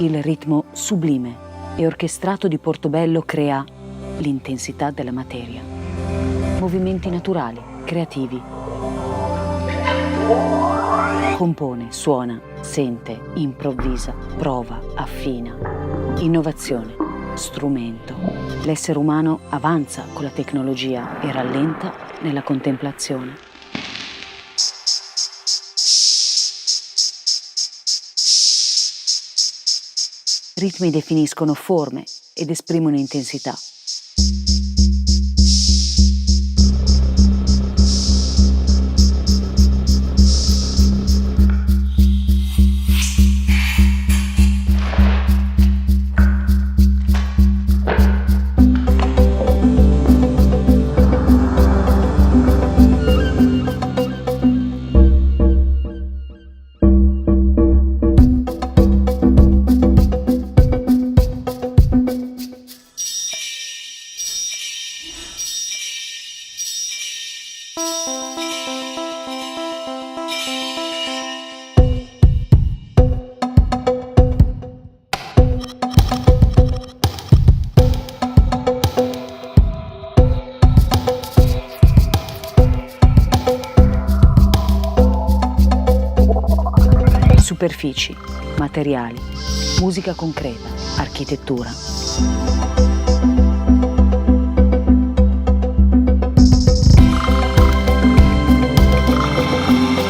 Il ritmo sublime e orchestrato di Portobello crea l'intensità della materia. Movimenti naturali, creativi. Compone, suona, sente, improvvisa, prova, affina. Innovazione, strumento. L'essere umano avanza con la tecnologia e rallenta nella contemplazione. Ritmi definiscono forme ed esprimono intensità. Superfici, materiali, musica concreta, architettura.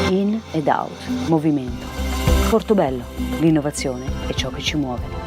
In ed out, movimento. Portobello, l'innovazione è ciò che ci muove.